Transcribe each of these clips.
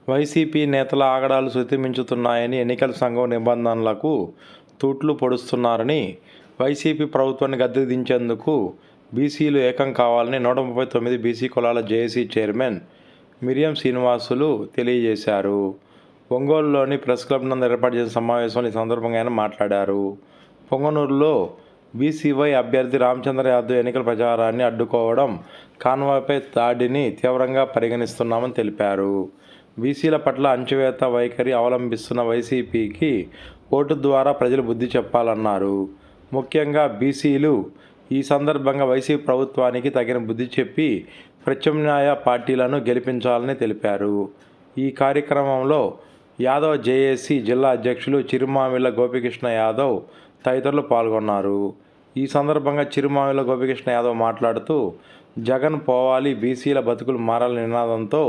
YCP నేతల ఆగడాలు శృతిమించుతున్నాయని ఎన్నికల సంఘం నిబంధనలకు తూట్లు పొడుస్తున్నారని వైసీపీ ప్రభుత్వాన్ని గద్దెకు దించేందుకు బీసీలు ఏకం కావాలని 139 బీసీ కులాల జేఏసీ చైర్మన్ మిరియం శ్రీనివాసులు తెలియజేశారు. ఒంగోలులోని ప్రెస్ క్లబ్ నందు ఏర్పాటు చేసిన సమావేశంలో ఈ సందర్భంగా ఆయన మాట్లాడారు. పొంగనూరులో బీసీవై అభ్యర్థి రామచంద్ర యాదవ్ ఎన్నికల ప్రచారాన్ని అడ్డుకోవడం, కాన్వాయ్పై దాడిని తీవ్రంగా పరిగణిస్తున్నామని తెలిపారు. బీసీల పట్ల అణచివేత వైఖరి అవలంబిస్తున్న వైసీపీకి ఓటు ద్వారా ప్రజలు బుద్ధి చెప్పాలన్నారు. ముఖ్యంగా బీసీలు ఈ సందర్భంగా వైసీపీ ప్రభుత్వానికి తగిన బుద్ధి చెప్పి ప్రత్యామ్నాయ పార్టీలను గెలిపించాలని తెలిపారు. ఈ కార్యక్రమంలో యాదవ్ జేఏసీ జిల్లా అధ్యక్షులు చిరుమామిళ్ళ గోపికృష్ణ యాదవ్ తదితరులు పాల్గొన్నారు. ఈ సందర్భంగా చిరుమామిళ్ళ గోపికృష్ణ యాదవ్ మాట్లాడుతూ జగన్ పోవాలి, బీసీల బతుకులు మారాలనే నినాదంతో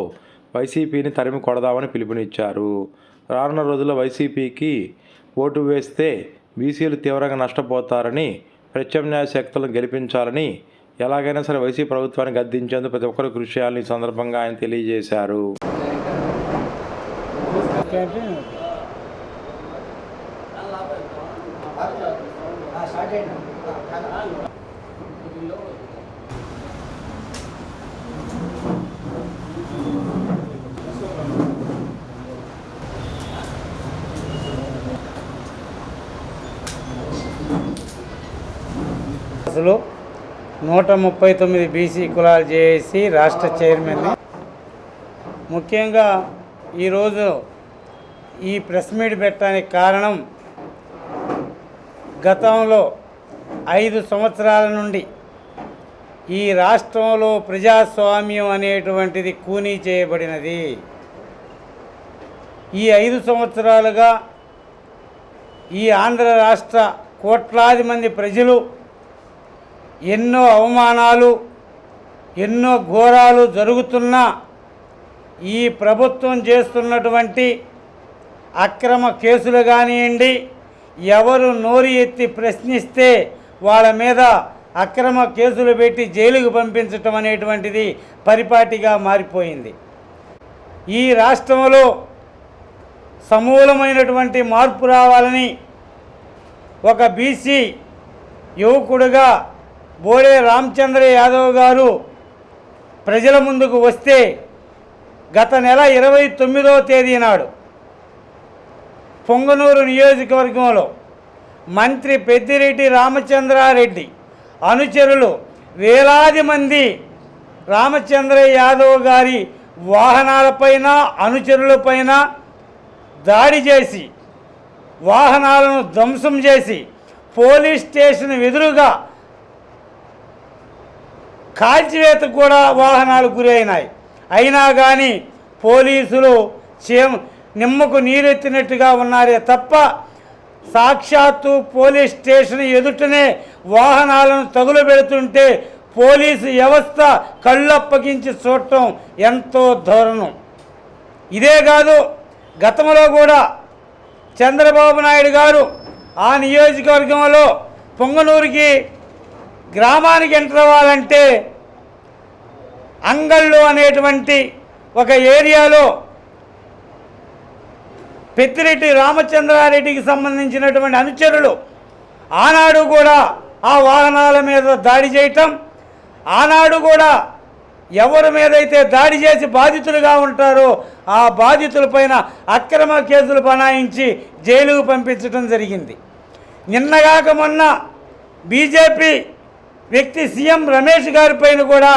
వైసీపీని తరిమి కొడదామని పిలుపునిచ్చారు. రానున్న రోజుల్లో వైసీపీకి ఓటు వేస్తే బీసీలు తీవ్రంగా నష్టపోతారని, ప్రత్యామ్నాయ శక్తులను గెలిపించాలని, ఎలాగైనా సరే వైసీపీ ప్రభుత్వాన్ని గద్దించేందుకు ప్రతి ఒక్కరు కృషి చేయాలని ఈ సందర్భంగా ఆయన తెలియజేశారు. అసలు 139 బీసీ కులాలు చేసి రాష్ట్ర చైర్మన్ని ముఖ్యంగా ఈరోజు ఈ ప్రెస్ మీట్ పెట్టడానికి కారణం, గతంలో 5 సంవత్సరాల నుండి ఈ రాష్ట్రంలో ప్రజాస్వామ్యం అనేటువంటిది కూనీ చేయబడినది. ఈ 5 సంవత్సరాలుగా ఈ ఆంధ్ర రాష్ట్ర కోట్లాది మంది ప్రజలు ఎన్నో అవమానాలు, ఎన్నో ఘోరాలు జరుగుతున్నా ఈ ప్రభుత్వం చేస్తున్నటువంటి అక్రమ కేసులు కానివ్వండి, ఎవరు నోరు ఎత్తి ప్రశ్నిస్తే వాళ్ళ మీద అక్రమ కేసులు పెట్టి జైలుకు పంపించటం అనేటువంటిది పరిపాటిగా మారిపోయింది. ఈ రాష్ట్రంలో సమూలమైనటువంటి మార్పు రావాలని ఒక బీసీ యువకుడుగా బోడే రామచంద్ర యాదవ్ గారు ప్రజల ముందుకు వస్తే గత నెల 29వ తేదీ నాడు పొంగనూరు నియోజకవర్గంలో మంత్రి పెద్దిరెడ్డి రామచంద్రారెడ్డి అనుచరులు వేలాది మంది రామచంద్ర యాదవ్ గారి వాహనాలపైన, అనుచరులపైన దాడి చేసి వాహనాలను ధ్వంసం చేసి పోలీస్ స్టేషన్ ఎదురుగా కాల్చివేతకు కూడా వాహనాలు గురి అయినాయి. అయినా కానీ పోలీసులు నిమ్మకు నీరెత్తినట్టుగా ఉన్నారే తప్ప సాక్షాత్తు పోలీస్ స్టేషన్ ఎదుటనే వాహనాలను తగులబెడుతుంటే పోలీసు వ్యవస్థ కళ్ళప్పగించి చూడటం ఎంతో దారుణం. ఇదే కాదు, గతంలో కూడా చంద్రబాబు నాయుడు గారు ఆ నియోజకవర్గంలో పొంగనూరుకి గ్రామానికి ఎంటర్ అవ్వాలంటే అంగళ్ళు అనేటువంటి ఒక ఏరియాలో పెద్దిరెడ్డి రామచంద్రారెడ్డికి సంబంధించినటువంటి అనుచరులు ఆనాడు కూడా ఆ వాహనాల మీద దాడి చేయటం, ఆనాడు కూడా ఎవరి మీదైతే దాడి చేసి బాధితులుగా ఉంటారో ఆ బాధితులపైన అక్రమ కేసులు బనాయించి జైలుకు పంపించడం జరిగింది. నిన్నగాక మొన్న బీజేపీ వ్యక్తి సీఎం రమేష్ గారిపైన కూడా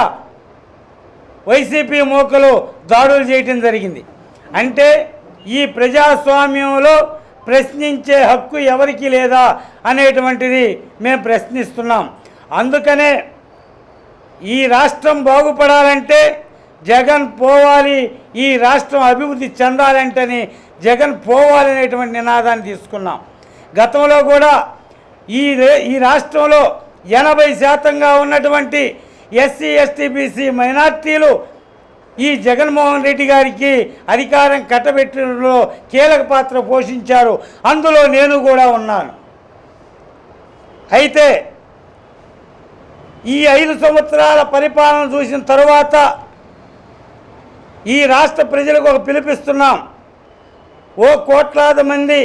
వైసీపీ మోకలు దాడులు చేయటం జరిగింది. అంటే ఈ ప్రజాస్వామ్యంలో ప్రశ్నించే హక్కు ఎవరికి లేదా అనేటువంటిది మేము ప్రశ్నిస్తున్నాం. అందుకనే ఈ రాష్ట్రం బాగుపడాలంటే జగన్ పోవాలి, ఈ రాష్ట్రం అభివృద్ధి చెందాలంటేనే జగన్ పోవాలనేటువంటి నినాదాన్ని తీసుకున్నాం. గతంలో కూడా ఈ రాష్ట్రంలో 80% ఉన్నటువంటి ఎస్సీ, ఎస్టీ, బీసీ మైనార్టీలు ఈ జగన్మోహన్ రెడ్డి గారికి అధికారం కట్టబెట్టడంలో కీలక పాత్ర పోషించారు. అందులో నేను కూడా ఉన్నాను. అయితే ఈ 5 సంవత్సరాల పరిపాలన చూసిన తరువాత ఈ రాష్ట్ర ప్రజలకు ఒక పిలుపిస్తున్నాం. ఓ కోట్లాది మంది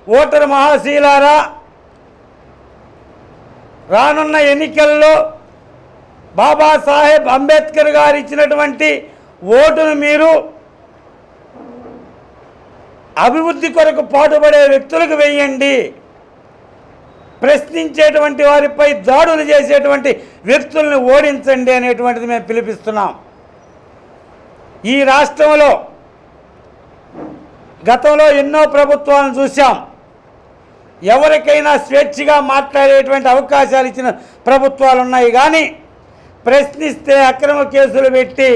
ఓటరు మహాశీలారా, రానున్న ఎన్నికల్లో బాబాసాహెబ్ అంబేద్కర్ గారు ఇచ్చినటువంటి ఓటును మీరు అభివృద్ధి కొరకు పాటుపడే వ్యక్తులకు వేయండి. ప్రశ్నించేటువంటి వారిపై దాడులు చేసేటువంటి వ్యక్తులను ఓడించండి అనేటువంటిది మేము పిలిపిస్తున్నాం. ఈ రాష్ట్రంలో గతంలో ఎన్నో ప్రభుత్వాలను చూసాం. ఎవరికైనా స్వేచ్ఛగా మాట్లాడేటువంటి అవకాశాలు ఇచ్చిన ప్రభుత్వాలు ఉన్నాయి. కానీ ప్రశ్నిస్తే అక్రమ కేసులు పెట్టి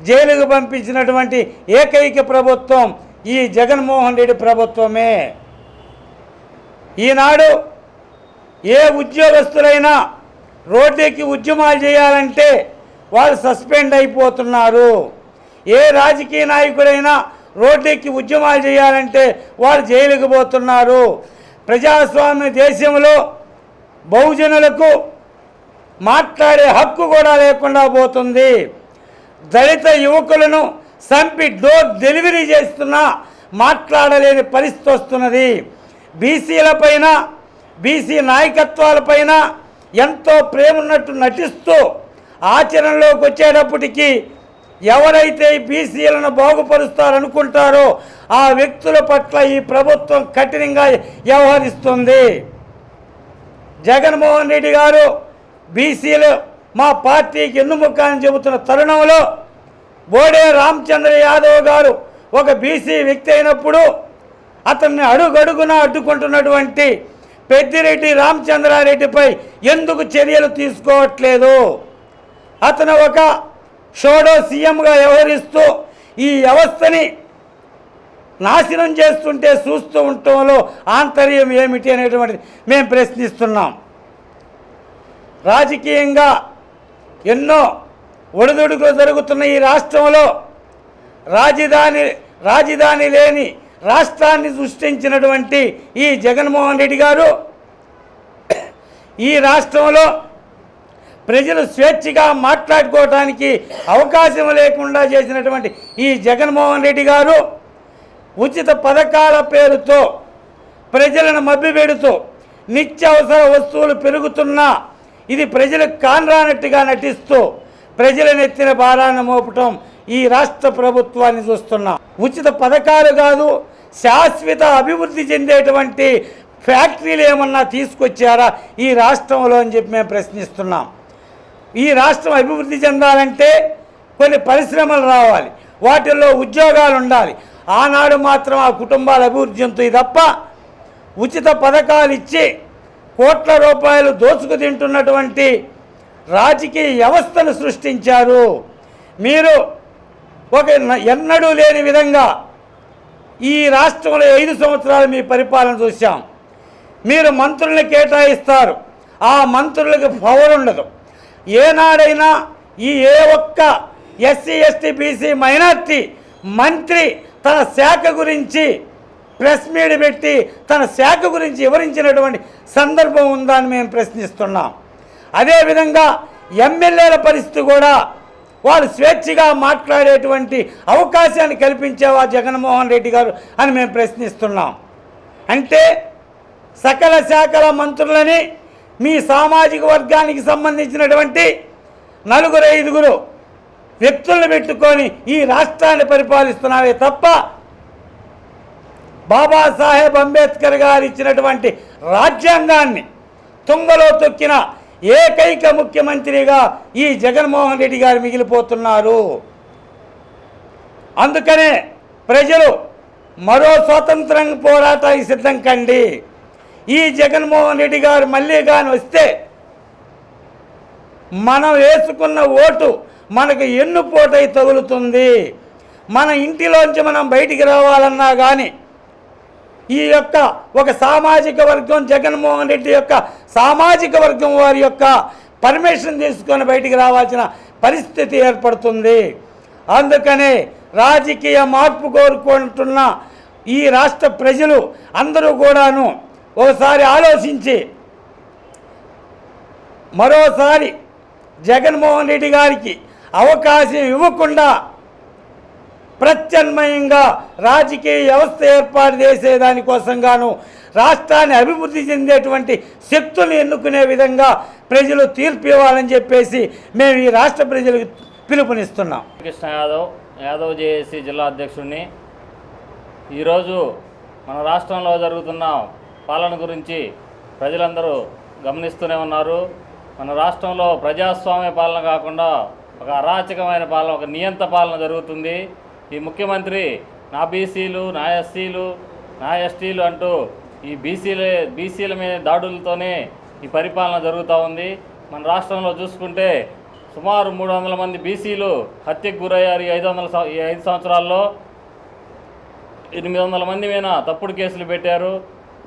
జైలుకు పంపించినటువంటి ఏకైక ప్రభుత్వం ఈ జగన్మోహన్ రెడ్డి ప్రభుత్వమే. ఈనాడు ఏ ఉద్యోగస్తులైనా రోడ్డెక్కి ఉద్యమాలు చేయాలంటే వాళ్ళు సస్పెండ్ అయిపోతున్నారు. ఏ రాజకీయ నాయకుడైనా రోడ్డెక్కి ఉద్యమాలు చేయాలంటే వాళ్ళు జైలుకు పోతున్నారు. ప్రజాస్వామ్య దేశంలో బహుజనులకు మాట్లాడే హక్కు కూడా లేకుండా పోతుంది. దళిత యువకులను చంపి డోర్ డెలివరీ చేస్తున్నా మాట్లాడలేని పరిస్థితి వస్తున్నది. బీసీలపైన, బీసీ నాయకత్వాలపైన ఎంతో ప్రేమ ఉన్నట్టు నటిస్తూ ఆచరణలోకి వచ్చేటప్పటికీ ఎవరైతే బీసీలను బాగుపరుస్తారనుకుంటారో ఆ వ్యక్తుల పట్ల ఈ ప్రభుత్వం కఠినంగా వ్యవహరిస్తుంది. జగన్మోహన్ రెడ్డి గారు బీసీలు మా పార్టీకి ఎన్నుముక అని చెబుతున్న తరుణంలో బోడే రామచంద్ర యాదవ్ గారు ఒక బీసీ వ్యక్తి అయినప్పుడు అతన్ని అడుగడుగునా అడ్డుకుంటున్నటువంటి పెద్దిరెడ్డి రామచంద్రారెడ్డిపై ఎందుకు చర్యలు తీసుకోవట్లేదు? అతను ఒక షోడో సీఎంగా వ్యవహరిస్తూ ఈ వ్యవస్థని నాశనం చేస్తుంటే చూస్తూ ఉండటంలో ఆంతర్యం ఏమిటి అనేటువంటిది మేము ప్రశ్నిస్తున్నాం. రాజకీయంగా ఎన్నో ఒడిదుడుకులు జరుగుతున్న ఈ రాష్ట్రంలో రాజధాని లేని రాష్ట్రాన్ని సృష్టించినటువంటి ఈ జగన్మోహన్ రెడ్డి గారు ఈ రాష్ట్రంలో ప్రజలు స్వేచ్ఛగా మాట్లాడుకోవడానికి అవకాశం లేకుండా చేసినటువంటి ఈ జగన్మోహన్ రెడ్డి గారు ఉచిత పథకాల పేరుతో ప్రజలను మభ్యపెడుతూ నిత్యావసర వస్తువులు పెరుగుతున్నా ఇది ప్రజలకు కానరానట్టుగా నటిస్తూ ప్రజలను ఎత్తిన భారాన్ని మోపటం ఈ రాష్ట్ర ప్రభుత్వాన్ని చూస్తున్నాం. ఉచిత పథకాలు కాదు, శాశ్వత అభివృద్ధి చెందేటువంటి ఫ్యాక్టరీలు ఏమన్నా తీసుకొచ్చారా ఈ రాష్ట్రంలో అని చెప్పి మేము ప్రశ్నిస్తున్నాం. ఈ రాష్ట్రం అభివృద్ధి చెందాలంటే కొన్ని పరిశ్రమలు రావాలి, వాటిల్లో ఉద్యోగాలు ఉండాలి. ఆనాడు మాత్రం ఆ కుటుంబాల అభివృద్ధి చెందుతాయి తప్ప ఉచిత పథకాలు ఇచ్చి కోట్ల రూపాయలు దోచుకు తింటున్నటువంటి రాజకీయ వ్యవస్థను సృష్టించారు. మీరు ఒక ఎన్నడూ లేని విధంగా ఈ రాష్ట్రంలో 5 సంవత్సరాలు మీ పరిపాలన చూసాం. మీరు మంత్రుల్ని కేటాయిస్తారు, ఆ మంత్రులకు పవర్ ఉండదు. ఏనాడైనా ఏ ఒక్క ఎస్సీ ఎస్టీ బీసీ మైనార్టీ మంత్రి తన శాఖ గురించి ప్రెస్ మీట్ పెట్టి తన శాఖ గురించి వివరించినటువంటి సందర్భం ఉందా అని మేము ప్రశ్నిస్తున్నాం. అదేవిధంగా ఎమ్మెల్యేల పరిస్థితి కూడా వాళ్ళు స్వేచ్ఛగా మాట్లాడేటువంటి అవకాశాన్ని కల్పించేవా జగన్మోహన్ రెడ్డి గారు అని మేము ప్రశ్నిస్తున్నాం. అంటే సకల శాఖల మంత్రులని మీ సామాజిక వర్గానికి సంబంధించినటువంటి 4-5 వ్యక్తులను పెట్టుకొని ఈ రాష్ట్రాన్ని పరిపాలిస్తున్నావే తప్ప బాబాసాహెబ్ అంబేద్కర్ గారు ఇచ్చినటువంటి రాజ్యాంగాన్ని తుంగలో తొక్కిన ఏకైక ముఖ్యమంత్రిగా ఈ జగన్మోహన్ రెడ్డి గారు మిగిలిపోతున్నారు. అందుకనే ప్రజలు మరో స్వాతంత్రం పోరాటానికి సిద్ధం కండి. ఈ జగన్మోహన్ రెడ్డి గారు మళ్ళీ కానీ వస్తే మనం వేసుకున్న ఓటు మనకు ఎన్నుపోటై తగులుతుంది. మన ఇంటిలోంచి మనం బయటికి రావాలన్నా కానీ ఈ యొక్క ఒక సామాజిక వర్గం జగన్మోహన్ రెడ్డి యొక్క సామాజిక వర్గం వారి యొక్క పర్మిషన్ తీసుకొని బయటికి రావాల్సిన పరిస్థితి ఏర్పడుతుంది. అందుకనే రాజకీయ మార్పు కోరుకుంటున్న ఈ రాష్ట్ర ప్రజలు అందరూ కూడాను ఒకసారి ఆలోచించి మరోసారి జగన్మోహన్ రెడ్డి గారికి అవకాశం ఇవ్వకుండా ప్రత్యామ్నాయంగా రాజకీయ వ్యవస్థ ఏర్పాటు చేసేదానికోసం గాను రాష్ట్రాన్ని అభివృద్ధి చెందేటువంటి శక్తులు ఎన్నుకునే విధంగా ప్రజలు తీర్పు ఇవ్వాలని చెప్పేసి మేము ఈ రాష్ట్ర ప్రజలకు పిలుపునిస్తున్నాం. కృష్ణ యాదవ్ జేఏసీ జిల్లా అధ్యక్షుడిని. ఈరోజు మన రాష్ట్రంలో జరుగుతున్న పాలన గురించి ప్రజలందరూ గమనిస్తూనే ఉన్నారు. మన రాష్ట్రంలో ప్రజాస్వామ్య పాలన కాకుండా ఒక అరాచకమైన పాలన, ఒక నియంత పాలన జరుగుతుంది. ఈ ముఖ్యమంత్రి నా బీసీలు, నా ఎస్సీలు, నా ఎస్టీలు అంటూ ఈ బీసీల మీద దాడులతోనే ఈ పరిపాలన జరుగుతూ ఉంది. మన రాష్ట్రంలో చూసుకుంటే సుమారు 300 మంది బీసీలు హత్యకు గురయ్యారు. ఈ 5 సంవత్సరాల్లో 800 మంది మీద తప్పుడు కేసులు పెట్టారు.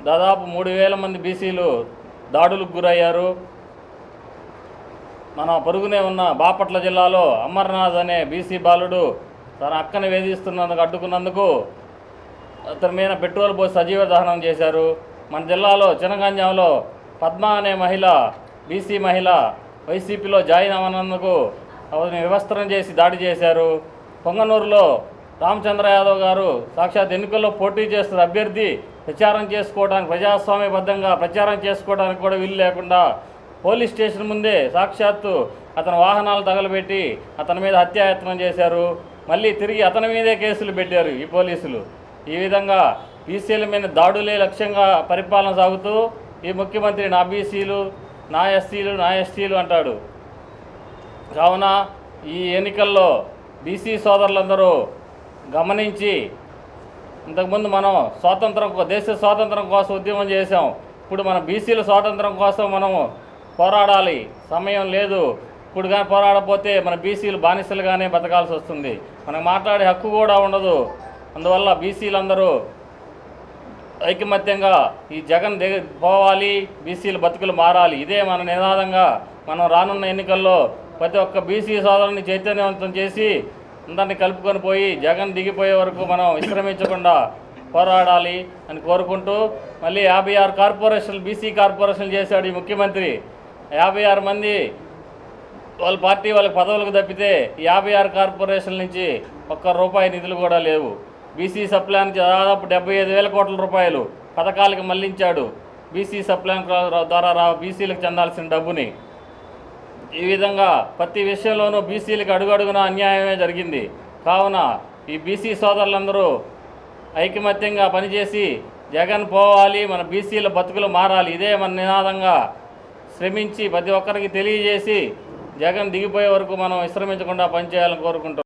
దాదాపు 3000 మంది బీసీలు దాడులకు గురయ్యారు. మన పొరుగునే ఉన్న బాపట్ల జిల్లాలో అమర్నాథ్ అనే బీసీ బాలుడు తన అక్కని వేధిస్తున్నందుకు అడ్డుకున్నందుకు అతని మీద పెట్రోల్ పోసి సజీవ దహనం చేశారు. మన జిల్లాలో చినగంజంలో పద్మ అనే మహిళ, బీసీ మహిళ వైసీపీలో జాయిన్ అవ్వనందుకు ఆమెను వివస్త్రం చేసి దాడి చేశారు. పొంగనూరులో రామచంద్ర యాదవ్ గారు సాక్షాత్ ఎన్నికల్లో పోటీ చేస్తున్న అభ్యర్థి ప్రచారం చేసుకోవడానికి, ప్రజాస్వామ్యబద్ధంగా ప్రచారం చేసుకోవడానికి కూడా వీలు లేకుండా పోలీస్ స్టేషన్ ముందే సాక్షాత్తు అతని వాహనాలు తగలబెట్టి అతని మీద హత్యాయత్నం చేశారు. మళ్ళీ తిరిగి అతని మీదే కేసులు పెట్టారు ఈ పోలీసులు. ఈ విధంగా బీసీల మీద దాడులే లక్ష్యంగా పరిపాలన సాగుతూ ఈ ముఖ్యమంత్రి నా బీసీలు, నా ఎస్సీలు, నా ఎస్టీలు అంటాడు. కావున ఈ ఎన్నికల్లో బీసీ సోదరులందరూ గమనించి, ఇంతకుముందు మనం దేశ స్వాతంత్రం కోసం ఉద్యమం చేసాం. ఇప్పుడు మన బీసీల స్వాతంత్రం కోసం మనం పోరాడాలి. సమయం లేదు. ఇప్పుడు కానీ పోరాడకపోతే మన బీసీలు బానిసలుగానే బతకాల్సి వస్తుంది. మనకు మాట్లాడే హక్కు కూడా ఉండదు. అందువల్ల బీసీలందరూ ఐకమత్యంగా ఈ జగన్ పోవాలి, బీసీల బతుకులు మారాలి. ఇదే మన నినాదంగా మనం రానున్న ఎన్నికల్లో ప్రతి ఒక్క బీసీ సోదరుని చైతన్యవంతం చేసి అందరినీ కలుపుకొని పోయి జగన్ దిగిపోయే వరకు మనం విశ్రమించకుండా పోరాడాలి అని కోరుకుంటూ, మళ్ళీ 56 కార్పొరేషన్లు, బీసీ కార్పొరేషన్లు చేశాడు ఈ ముఖ్యమంత్రి. 56 మంది వాళ్ళ పార్టీ వాళ్ళకి పదవులకు తప్పితే 56 కార్పొరేషన్ల నుంచి ₹1 నిధులు కూడా లేవు. బీసీ సప్లాన్ దాదాపు 75,000 కోట్ల రూపాయలు పథకాలకు మళ్లించాడు. బీసీ సప్లాన్ ద్వారా బీసీలకు చెందాల్సిన డబ్బుని. ఈ విధంగా ప్రతి విషయంలోనూ బీసీలకు అడుగడుగున అన్యాయమే జరిగింది. కావున ఈ బీసీ సోదరులందరూ ఐకమత్యంగా పనిచేసి జగన్ పోవాలి, మన బీసీల బతుకులు మారాలి, ఇదే మన నినాదంగా శ్రమించి ప్రతి ఒక్కరికి తెలియజేసి జగన్ దిగిపోయే వరకు మనం విశ్రమించకుండా పనిచేయాలని కోరుకుంటున్నాం.